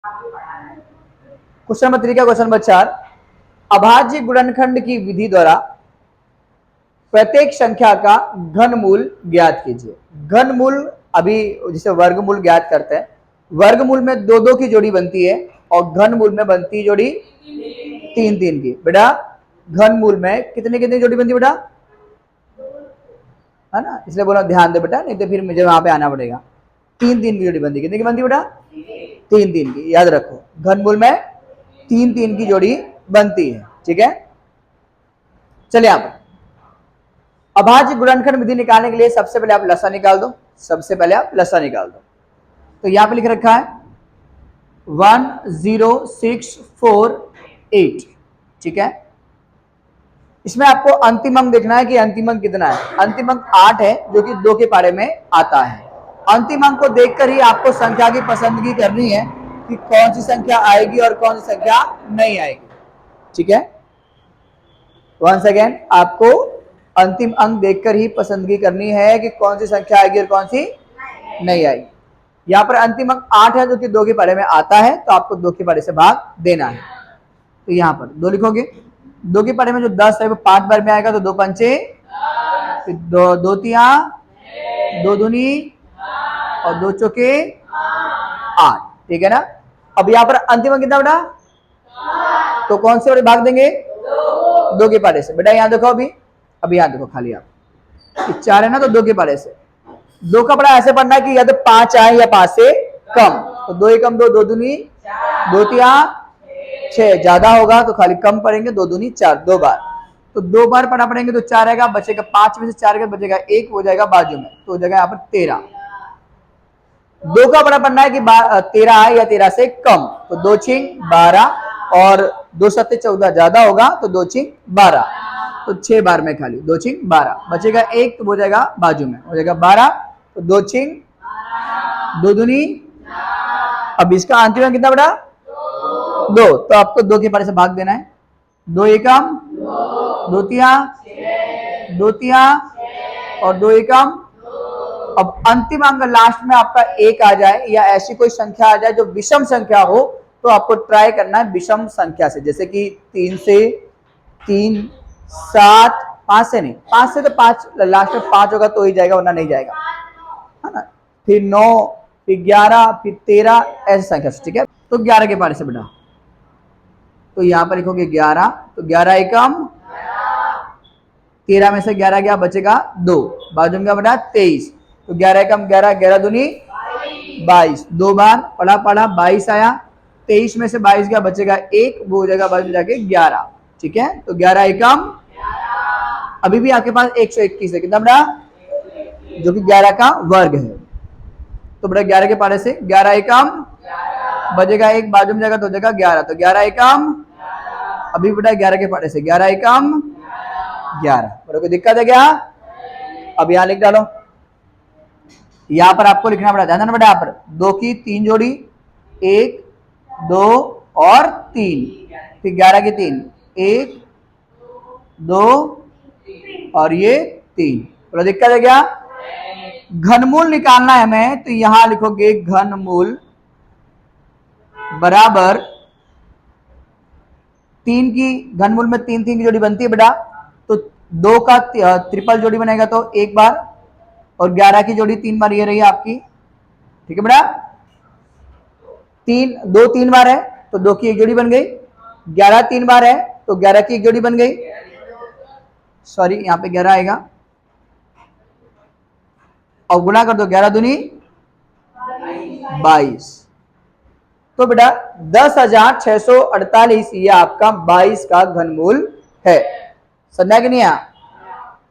Speaker 1: क्वेश्चन नंबर 3 का क्वेश्चन नंबर 4, अभाज्य गुणनखंड की विधि द्वारा प्रत्येक संख्या का घनमूल ज्ञात कीजिए। घनमूल अभी जिसे वर्गमूल ज्ञात करते हैं, वर्गमूल में दो दो की जोड़ी बनती है और घनमूल में बनती है जोड़ी तीन तीन की। बेटा घनमूल में कितने कितने जोड़ी बनती है बेटा, है ना, इसलिए बोला ध्यान दे बेटा, नहीं तो फिर मुझे वहां पे आना पड़ेगा। तीन तीन की जोड़ी बनती है, कितने की बनती है बेटा, तीन तीन की, याद रखो घनमूल में तीन तीन की जोड़ी बनती है। ठीक है, चलिए आप अभाज्य गुणनखंड विधि निकालने के लिए सबसे पहले आप लसा निकाल दो, सबसे पहले आप लसा निकाल दो। तो यहां पे लिख रखा है 10648। ठीक है, इसमें आपको अंतिम अंक देखना है कि अंतिम अंक कितना है। अंतिम अंक 8 है जो कि 2 के पारे में आता है। अंतिम अंक को देखकर ही आपको संख्या की पसंदगी करनी है कि कौन सी संख्या आएगी और कौन सी संख्या नहीं आएगी। ठीक है, वंस अगेन आपको अंतिम अंक देखकर ही पसंदगी करनी है कि कौन सी संख्या आएगी और कौन सी नहीं आएगी। यहाँ पर अंतिम अंक 8 है जो कि 2 के पारे में आता है, तो आपको 2 के पारे से भाग देना है। तो यहाँ पर 2 लिखोगे, 2 के पारे में जो 10 है वो 5 बार में आएगा, तो 2 पंचे, फिर 2 तिया, 2 दूनी और 2 चौके 8। ठीक है ना। अब यहाँ पर अंतिम अंक कितना बेटा, तो कौन से वाले भाग देंगे, 2 के पारे से। बेटा यहाँ देखो, अभी यहाँ देखो खाली आप 4 है ना, तो 2 के पारे से। 2 का बड़ा ऐसे पढ़ना है कि या तो 5 आए या 5 से कम, तो 2 एकम 2, 2 दूनी 2 तिया 6, ज्यादा होगा तो खाली कम पढ़ेंगे, 2 दूनी 4, 2 बार। तो 2 बार पढ़ा पड़ेंगे तो 4 आएगा, बचेगा 5 में से 4 का बचेगा 1, हो जाएगा बाजू में, तो हो जाएगा यहाँ पर 13। 2 का बड़ा पढ़ना है कि 13 आए या 13 से कम, तो 2 छिंग 12 और 2 सत्ते 14, ज्यादा होगा तो 2 छिंग 12, तो 6 बार में खाली 2 छिंग 12, बचेगा 1 तो हो जाएगा बाजू में, हो जाएगा 12, तो 2 छिंग 2 दूनी। अब इसका अंतिम कितना बड़ा, 2, तो आपको 2 के पारे से भाग देना है। 2 एकम 2 तिया, 2 तिया और 2 एकम। अब अंतिम अंक लास्ट में आपका 1 आ जाए या ऐसी कोई संख्या आ जाए जो विषम संख्या हो, तो आपको ट्राई करना है विषम संख्या से, जैसे कि 3 से 3, 7, 5 से नहीं, 5 से तो 5 लास्ट में 5 होगा तो ही जाएगा, वरना नहीं जाएगा, है ना। फिर 9, फिर 11, फिर 13, ऐसी संख्या से। ठीक है, तो 11 के पारे से बेटा, तो यहां पर लिखोगे 11, तो 11 एकम 13 में से 11 गया, बचेगा 2, बाजू में बेटा 23, तो 11 एकम 11, 11 दूनी 22, 2 बार पढ़ा 22 आया, 23 में से 22 गया, बचेगा 1, वो हो जाएगा बाजू में जाके 11। ठीक है, तो 11 एकम, अभी भी आपके पास 121 है, कितना बेटा, जो कि 11 का वर्ग है। तो बेटा 11 के पारे से 11 एकम बचेगा 1, बाजू में जाएगा तो हो जाएगा 11, तो 11 एकम, अभी बेटा 11 के पारे से 11 एकम 11। बड़ा कोई दिक्कत है क्या, अब यहाँ लिख डालो। यहाँ पर आपको लिखना पड़ा, ध्यान देना बेटा, यहाँ पर 2 की 3 जोड़ी, 1, 2 और 3, फिर 11 की 3, 1, 2 और ये 3। बड़ा दिक्कत है क्या, घनमूल निकालना है हमें, तो यहां लिखोगे घनमूल बराबर 3 की, घनमूल में 3 3 की जोड़ी बनती है बेटा, तो 2 का ट्रिपल जोड़ी बनेगा तो 1 बार, और 11 की जोड़ी 3 बार ये रही आपकी। ठीक है बेटा, 2 3 बार है तो 2 की 1 जोड़ी बन गई, 11 3 बार है तो 11 की 1 जोड़ी बन गई, सॉरी यहाँ पे 11 आएगा, और गुना कर दो 11 दूनी 22, तो बेटा 10,648 ये आपका 22 का घनमूल है। समझा कि नहीं है।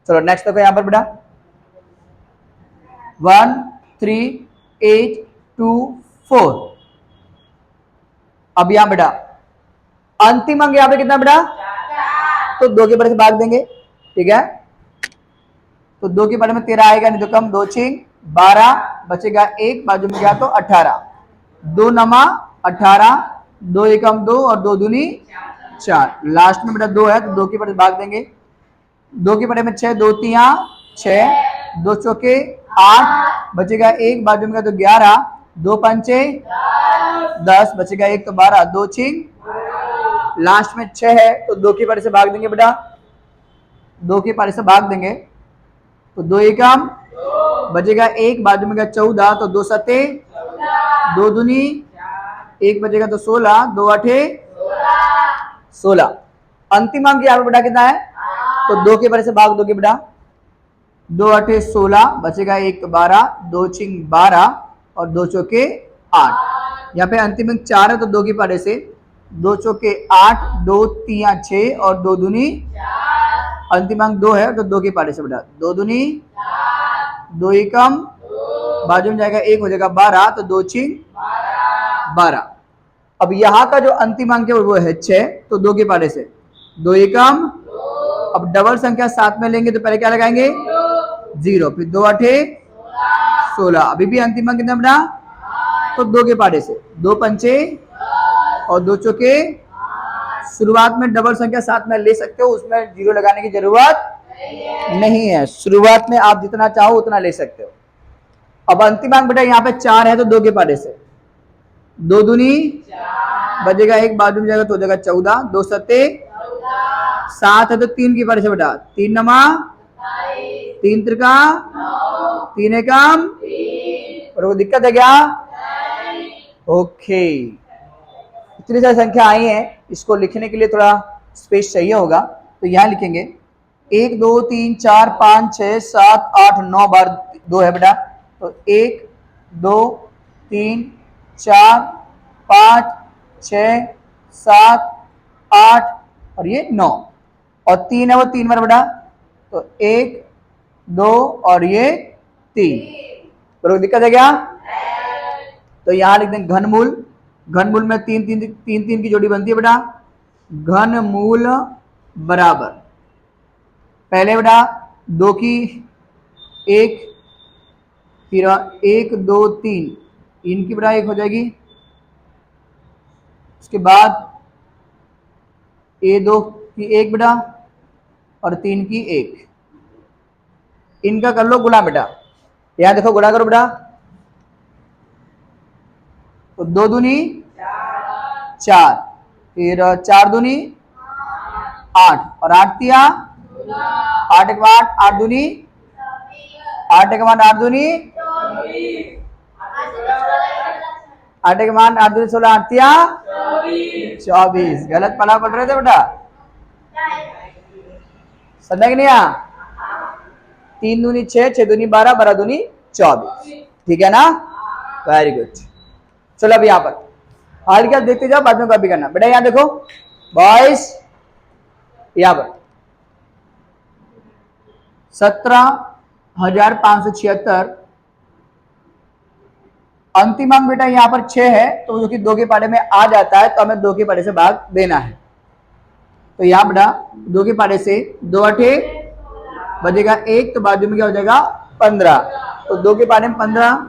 Speaker 1: चलो नेक्स्ट देखो यहाँ पर बेटा 1 3 8 2 4। अब यहाँ बेटा अंतिम अंक यहाँ पे कितना बेटा, तो 2 के पारे से भाग देंगे। ठीक है, तो 2 के पारे में 13 आएगा, नहीं तो कम, 2 छिंग 12, बचेगा 1, बाजू में गया तो 18, 2 नमा 18, 2 एकम 2 और 2 दूनी 4, लास्ट में बेटा 2 है तो 2 के पारे भाग देंगे। 2 के पारे में 6, 2 तिया 6, 2 चौके 8, बचेगा 1, बाजू में गया तो 11, 2 पंचे 10 बचेगा 1 तो 12, 2 छिंग, लास्ट में 6 है तो 2 की पारी से भाग देंगे बेटा, 2 की पारी से भाग देंगे तो 2 एकम बचेगा 1, बाजू में 14 तो 2 सते 2 दूनी 1 बचेगा तो 16, 2 आठे 16। अंतिम अंक यहाँ पे बेटा कितना है, तो 2 के पारी से भाग दोगे बेटा, 2 आठे 16 बचेगा 1 तो 12, 2 छिंग 12 और 2 चौके 8। यहाँ पे अंतिम अंक 4 है तो 2 की पारी से 2 चौके 8, 2 तिया 6 और 2 दूनी, अंतिम अंक 2 है तो 2 की पारी से बेटा 2 दूनी 2 एकम, बाजू में जाएगा 1 हो जाएगा 12 तो 2 छिंग 12। अब यहाँ का जो अंतिम अंक है वो है 6 तो 2 के पारे से 2 एकम, अब डबल संख्या साथ में लेंगे तो पहले क्या लगाएंगे 0, फिर 2 आठे 16, अभी भी अंतिम अंक कितना बना तो 2 के पारे से 2 पंचे और 2 चौके। शुरुआत में डबल संख्या साथ में ले सकते हो, उसमें 0 लगाने की जरूरत नहीं है, शुरुआत में आप जितना चाहो उतना ले सकते हो। अब अंतिम अंक बेटा यहाँ पे 4 है तो 2 के पारे से 2 दूनी बजेगा 1, बाजू में जाएगा तो हो जाएगा 14, 2 सत्ते 7 है तो 3 की पारी से बेटा 3 नमा 3 त्रिका 3 एकम, और वो दिक्कत है क्या, ओके। इतनी सारी संख्या आई है, इसको लिखने के लिए थोड़ा स्पेस चाहिए होगा तो यहाँ लिखेंगे 1 2 3 4 5 6 7 8 9 बार 2 है बेटा, तो 1 2 3 4 5 6 7 8 और ये 9 और 3 है वो 3 बार बेटा, तो 1 2 और ये 3, बराबर दिक्कत है क्या, तो यहाँ लिख देंगे घनमूल, घनमूल में 3 3 3 3 की जोड़ी बनती है बेटा, घनमूल बराबर पहले बेटा 2 की 1, फिर 1 2 3 इनकी बेटा 1 हो जाएगी, उसके बाद A2 की 1 बेटा और 3 की 1, इनका कर लो गुणा बेटा, यहां देखो गुणा करो बेटा, तो 2 दूनी 4, फिर 4 दूनी 8 और 8 तिया 8 एक 8 8 दूनी 8 एक 8 दूनी 8 एक 8 दूनी 16 8 तिया 24। गलत पढ़ा पढ़ रहे थे बेटा, समझा कि नहीं, 3 दूनी 6 6 दूनी 12 12 दूनी 24, ठीक है ना, वेरी गुड। चलो अब यहाँ पर हाल क्या देखते जाओ, बाद में कॉपी करना बेटा। यहाँ देखो बॉयज, यहाँ पर 17,576 अंतिम अंक बेटा यहाँ पर 6 है तो जो कि 2 के पारे में आ जाता है तो हमें 2 के पारे से भाग देना है, तो यहाँ बेटा 2 के पारे से 2 आठे बजेगा 1 तो बाजू में क्या हो जाएगा 15, तो 2 के पारे में 15,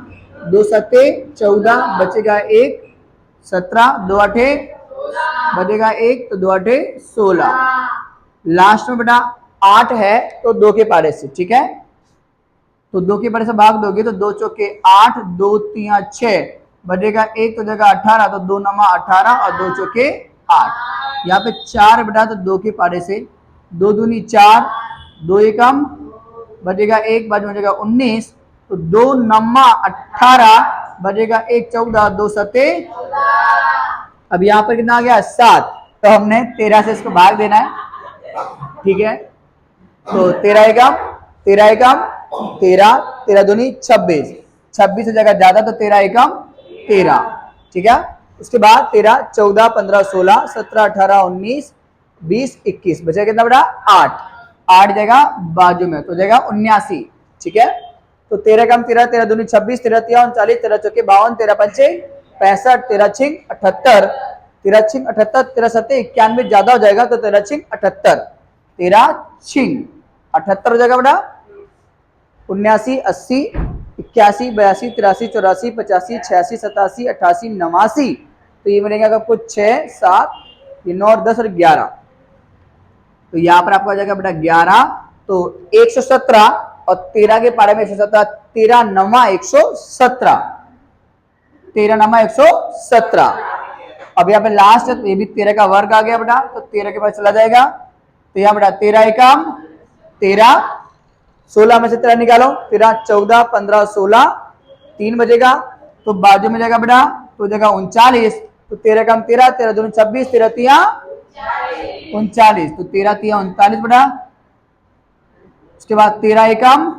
Speaker 1: 2 सत्ते 14 बचेगा 1 17, 2 आठे बचेगा 1 तो 2 आठे 16, लास्ट में बेटा 8 है तो 2 के पारे से, ठीक है, तो 2 के पारे से भाग दोगे तो 2 चौके 8, 2 तिया 6 बचेगा 1 तो जगह 18, तो 2 नमा 18 और 2 चौके 8, यहाँ पे 4 बेटा तो 2 के पारे से 2 दूनी 4, 2 एकम बचेगा 1, बाजू में बचेगा 19, तो 2 नमा 18 बचेगा 1 14, 2 सत्ते, अब यहाँ पर कितना आ गया 7, तो हमने 13 से इसको भाग देना है, ठीक है, तो 13 एकम 13 एकम 13 13 दूनी 26, 26 से जगह ज्यादा तो 13 एकम 13, ठीक है, उसके बाद 13 14 15 16 17 18 19 20 21 बचेगा कितना बेटा 8, 8 जगह बाजू में तो जाएगा 79, ठीक है, तो 13 कम 13 13 दूनी 26 13 तिया 39 13 चौके 52 13 पंचे 65 13 छिंग 78 13 छिंग 78 13 सत्ते 91 ज्यादा हो जाएगा तो 13 छिंग 78 13 छिंग 78 हो जाएगा बेटा, 79 80 81 82 83 84 85 86 87 88 89, तो ये मिलेगा आपको 6 7 ये 9 10 और 11, तो यहाँ पर आपको आ जाएगा बेटा 11, तो 117 और 13 के पारे में 117 13 9 117, 13 नमा 117। अब यहाँ पे लास्ट है तो ये भी 13 का वर्ग आ गया बेटा, तो 13 के पास चला जाएगा, तो यहाँ बेटा 13 एकम 13, 16 में से 13 निकालो, 13 14 15 16, 3 बजेगा, तो बाजू में जाएगा बेटा तो जगह 39, तो 13 कम 13, 13 दूनी 26, 13 तिया 39, तो 13 तिया 39 बेटा। उसके बाद 13 एकम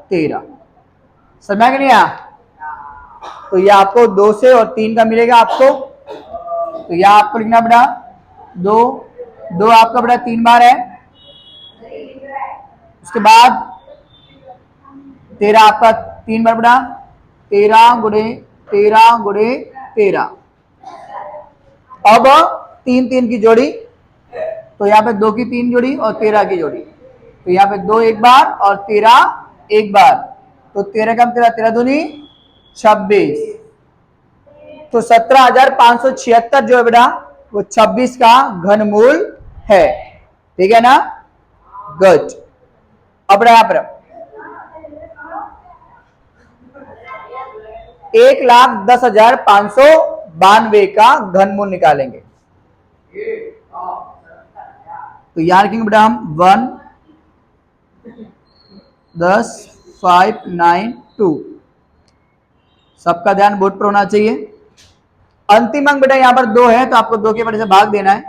Speaker 1: 13, समझ नहीं आया? तो ये आपको 2 से और 3 का मिलेगा आपको, तो यह आपको लिखना बेटा 2, 2 आपका बेटा 3 बार है। उसके बाद 13 आपका 3 बार बेटा, 13 गुणे 13 गुणे 13। अब 3 3 की जोड़ी, तो यहाँ पे 2 की 3 जोड़ी और 13 की जोड़ी, तो यहाँ पे 2 एक बार और 13 एक बार, तो 13 कम 13, 13 दूनी 26, तो 17,576 जो है बेटा वो 26 का घनमूल है, ठीक है ना? गुड। अब यहाँ पर 1,10,592 का घनमूल निकालेंगे, तो यार लिखेंगे बेटा हम 1 10 5 9 2। सबका ध्यान बोर्ड पर होना चाहिए। अंतिम अंक बेटा यहाँ पर 2 है, तो आपको 2 के बड़े से भाग देना है,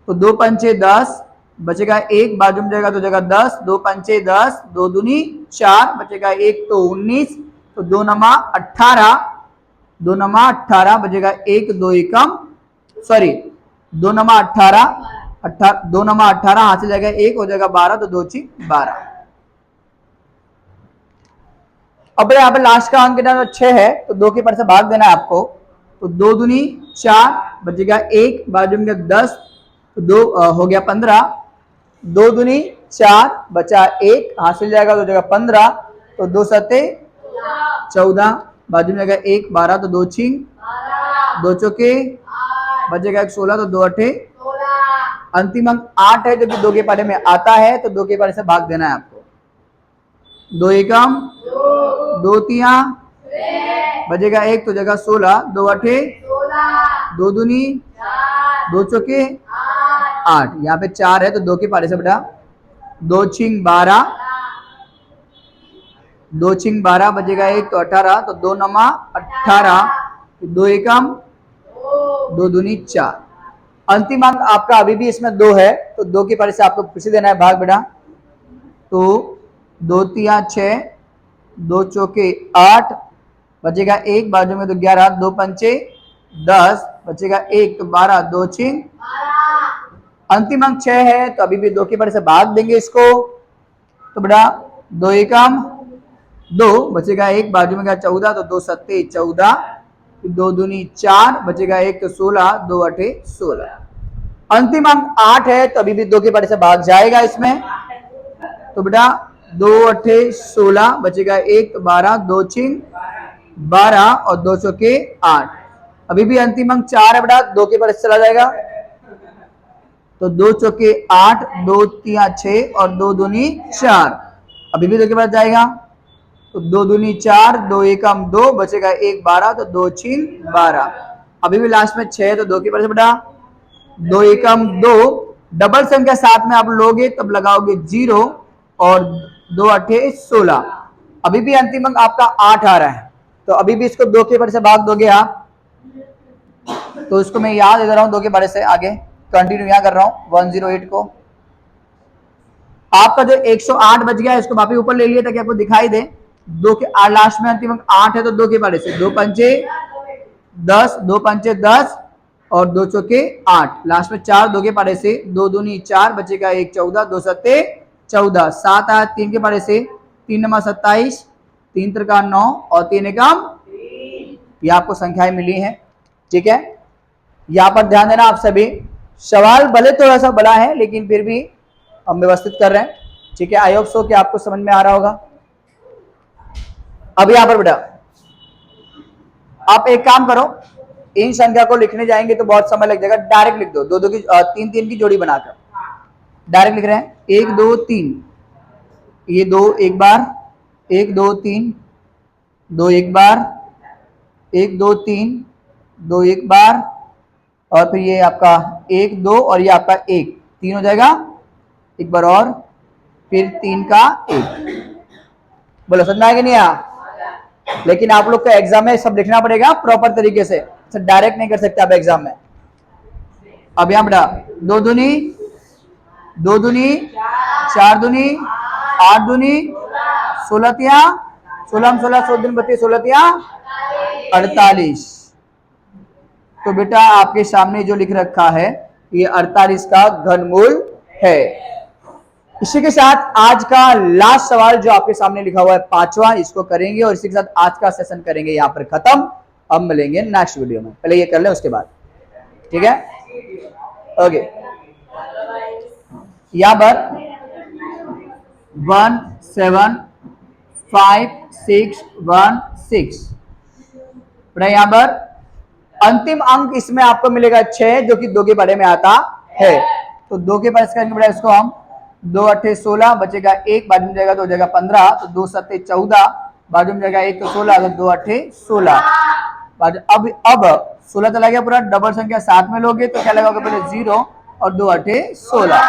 Speaker 1: तो 2 पंचे 10, बचेगा 1, बाजू में जाएगा तो जगह 10, 2 पंचे 10, 2 दूनी 4, बचेगा 1 तो 19, तो 2 नमा 18, 2 नमा 18, बचेगा 1, 2 एकम, सॉरी 2 नमा 18, 2 नमा 18, हाथ से जाएगा 1, हो जाएगा 12, तो 2 ची 12। अब यहाँ पे लास्ट का अंक कितना 6 है, तो 2 के पर से भाग देना है आपको, तो 2 दूनी 4, बचेगा 1, बाजू में 10, तो 2 हो गया 15, 2 दूनी 4, बचा 1, हासिल जाएगा तो जगह 15, तो 2 सत्ते 14, बाजू में जाएगा 1, 12, तो 2 छिंग 2 चौके, बचेगा 1 16, तो 2 अठे, अंतिम अंक 8 है जो कि 2 के पारे में आता है, तो 2 के पारे से भाग देना है आपको, 2 एकम 2 तिया, बजेगा 1 तो जगह 16, 2 अठे 2 दूनी 2 चौके 8, यहाँ पे 4 है तो 2 के पारे से बेटा 2 छिंग 12, 2 छिंग 12, बजेगा 1 तो 18, तो 2 नमा 18, 2 एकम 2 दूनी 4। अंतिम अंक आपका अभी भी इसमें 2 है, तो 2 के पारे से आपको फिर से देना है भाग बेटा, तो 2 तिया 6, 2 चौके 8, बचेगा 1, बाजू में तो 11, 2 पंचे 10, बचेगा 1 तो 12, 2 छिंग, अंतिम अंक 6 है, तो अभी भी 2 के पारे से भाग देंगे इसको, तो बेटा 2 एकम 2, बचेगा 1, बाजू में 14, तो 2 सत्ते 14, 2 दूनी 4, बचेगा 1 तो 16, 2 अठे 16। अंतिम अंक 8 है, तो अभी भी 2 के पारे से भाग जाएगा इसमें, तो बेटा 2 अठे 16, बचेगा 1 तो 12, 2 छिंग 12 और 2 चौके 8, अभी भी अंतिम अंक 4 है बेटा, 2 के पारे से चला जाएगा, तो 2 चौके 8, 2 तिया 6 और 2 दूनी 4, अभी भी 2 के पास जाएगा, तो 2 दूनी 4, 2 एकम 2, बचेगा 1 12, तो 2 छिंग 12, अभी भी लास्ट में 6 तो 2 के पास बेटा 2 एकम 2, डबल संख्या साथ में आप लोगे तब लगाओगे 0 और 2 अठे 16, अभी भी अंतिम अंक आपका 8 आ रहा है, तो अभी भी इसको 2 के पारे से भाग दोगे आप, तो इसको मैं याद दे रहा हूं 2 के पारे से आगे कंटिन्यू यहाँ कर रहा हूं 108 को। आपका जो 108 बच गया इसको वापस ऊपर ले लिए ताकि आपको दिखाई दे, 2 के लास्ट में अंतिम अंक 8 है, तो 2 के पारे से 2 पंचे 10, 2 पंचे 10 और 2 चौके 8, लास्ट में 4, 2 के पारे से 2 दूनी 4, बचेगा 1 14, 2 सत्ते 14, 7 आया 3 के पारे से 3 नमा 27, 3 त्रिका 9 और 3 एकम, ये आपको संख्याएं मिली हैं, ठीक है? यहाँ पर ध्यान देना आप सभी, सवाल भले थोड़ा सा बड़ा है लेकिन फिर भी हम व्यवस्थित कर रहे हैं, ठीक है? आई होप सो कि आपको समझ में आ रहा होगा। अब यहाँ पर बेटा आप एक काम करो, इन संख्या को लिखने जाएंगे तो बहुत समय लग जाएगा, डायरेक्ट लिख दो, 2 2 की 3 3 की जोड़ी बनाकर डायरेक्ट लिख रहे हैं, 1 2 3, ये 2 एक बार, 1 2 3, 2 एक बार, 1 2 3, 2 एक बार, और फिर ये आपका 1 2 और ये आपका 1, 3 हो जाएगा। एक बार और, फिर 3 का 1। बोलो समझ में आएगा नहीं आया? लेकिन आप लोग का एग्जाम में सब लिखना पड़ेगा प्रॉपर तरीके से, डायरेक्ट नहीं कर सकते आप एग्जाम में। अब यहां बेटा 2 दूनी 2 दूनी 4 दूनी 8 दूनी 16 तिया 16 16 16 दिन 32 16 तिया 48। तो बेटा आपके सामने जो लिख रखा है ये 48 का घनमूल है। इसी के साथ आज का लास्ट सवाल जो आपके सामने लिखा हुआ है 5वां, इसको करेंगे और इसी के साथ आज का सेशन करेंगे यहाँ पर खत्म। अब मिलेंगे नेक्स्ट वीडियो में, पहले ये कर लें उसके बाद, ठीक है? ओके, यहाँ पर 1 7 5 6 1 6 बेटा, यहाँ पर अंतिम अंक इसमें आपको मिलेगा 6 जो कि 2 के बारे में आता है। तो 2 के पास करेंगे बेटा, इसको हम 2 8 16 बचेगा 1, बाजू में जाएगा तो हो जाएगा 15, तो 2 7 14, बाजू में जाएगा 1 तो 16, तो 2 8 16। अब 16 चला गया पूरा, डबल संख्या साथ में लोगे तो क्या लगेगा, पहले 0 और 2 8 16।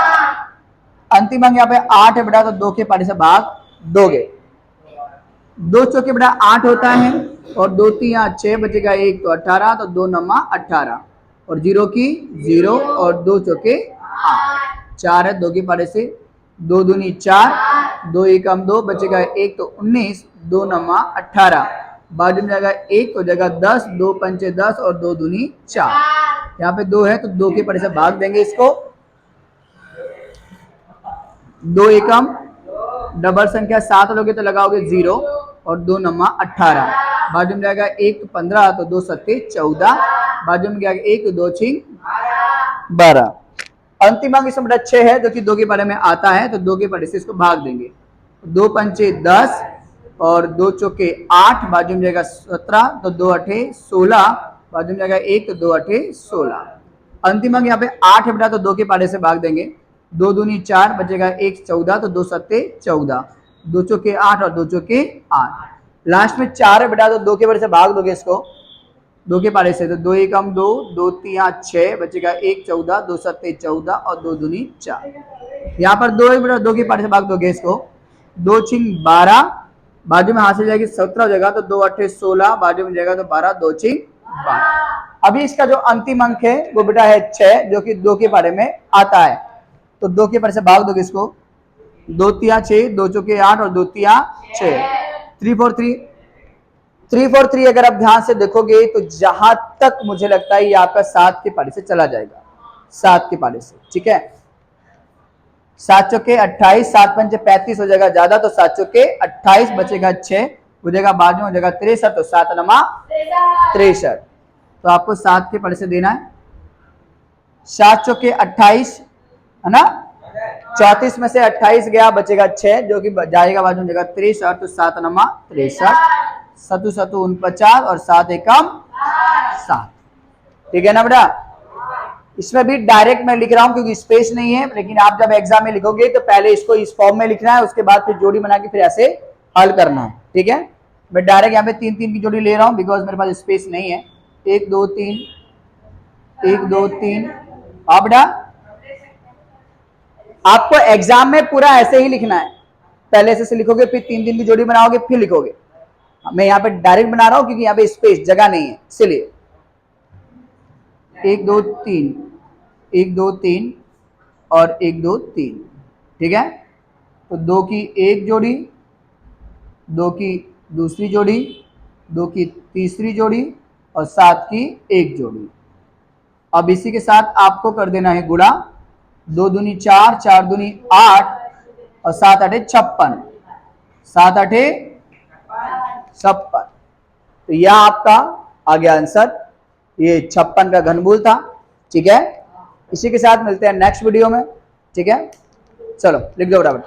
Speaker 1: अंतिम अंक यहाँ पे 8 है बेटा, तो 2 के पारी से भाग दोगे। 2 चौके बेटा 8 होता है और 2 3 6 बचेगा 1 तो 18, तो 2 9 18 और 0 की 0 और 2 चौके 8, 4 है 2 के पारे से, 2 दूनी 4, 2 1 2 बचेगा 1 तो 19, 2 9 18, बाजू में जाएगा 1 तो जगह 10, 2 पंचे 10 और 2 दूनी 4। यहाँ पे 2 है तो 2 के पारे से भाग देंगे इसको। 2 एकम डबल संख्या 7 लोगे तो लगाओगे 0 और 2 9 18, बाजू में जाएगा 1 तो 15, तो 2 7 14, बाजू में जाएगा 1 तो 2 6 12। अंतिम अंक इसमें 6 है जो कि 2 के बारे में आता है, तो 2 के बारे से इसको भाग देंगे। 2 पंचे 10 और 2 चौके 8, बाजू में जाएगा 17, तो 2 8 16, बाजू में जाएगा 1 तो 2 8 16। अंतिम अंक यहाँ पे 8 है बेटा, तो 2 के पारे से भाग देंगे। 2 दूनी 4 बचेगा 1 14, तो 2 7 14, 2 चौके 8 और 2 चौके 8। लास्ट में 4 है बेटा, तो 2 के बारे से भाग दोगे इसको 2 के पारे से, तो 2 1 2, 2 3 6 बचेगा 1 14, 2 7 14 और 2 दूनी 4। यहाँ पर 2 बेटा, 2 के पारे से भाग दोगे इसको, 2 6 12, बाजू में हाथ से जाएगी 17 हो जाएगा, तो 2 8 16, बाजू में जाएगा तो 12, 2 6 12। अभी इसका जो अंतिम अंक है वो बेटा है 6 जो कि 2 के बारे में आता है, तो 2 के पारे से भाग दोगे इसको, 2 3 6, 2 चौके 8 और 2 3 6, 3 4 3 3 4 3। अगर आप ध्यान से देखोगे तो जहां तक मुझे लगता है ये आपका 7 के पारे से चला जाएगा, 7 के पारे से, ठीक है? 7 चौके 28, 7 पंचे 35 हो जाएगा ज्यादा, तो 7 चौके 28 बचेगा 6 हो जाएगा, बाजू में हो जाएगा 63, तो 7 9 63। तो आपको 7 के पारे से देना है। 7 चौके 28 है ना, 34 में से 28 गया बचेगा 6 जो कि जाएगा, बाजू में जाएगा 63, तो 7 9 63, 7 7 49 और 7 एकम 7, ठीक है ना बेटा? इसमें भी डायरेक्ट मैं लिख रहा हूं क्योंकि स्पेस नहीं है, लेकिन आप जब एग्जाम में लिखोगे तो पहले इसको इस फॉर्म में लिखना है, उसके बाद फिर जोड़ी बना के फिर ऐसे हल करना है, ठीक है? मैं डायरेक्ट यहाँ पे 3 3 की जोड़ी ले रहा हूं बिकॉज मेरे पास स्पेस नहीं है। 1 2 3 1 2 3। आप बेटा आपको एग्जाम में पूरा ऐसे ही लिखना है, पहले से लिखोगे फिर 3 3 की जोड़ी बनाओगे फिर लिखोगे। मैं यहाँ पे डायरेक्ट बना रहा हूं क्योंकि यहाँ पे स्पेस जगह नहीं है, इसलिए 1 2 3 1 2 3 और 1 2 3, ठीक है? तो 2 की एक जोड़ी, 2 की दूसरी जोड़ी, 2 की तीसरी जोड़ी और 7 की एक जोड़ी। अब इसी के साथ आपको कर देना है गुणा, 2 दूनी 4, 4 दूनी 8 और 7 8 56, 7 8 56। तो यह आपका आ गया आंसर, ये 56 का घनमूल था, ठीक है? इसी के साथ मिलते हैं नेक्स्ट वीडियो में, ठीक है? चलो लिख दो बराबर।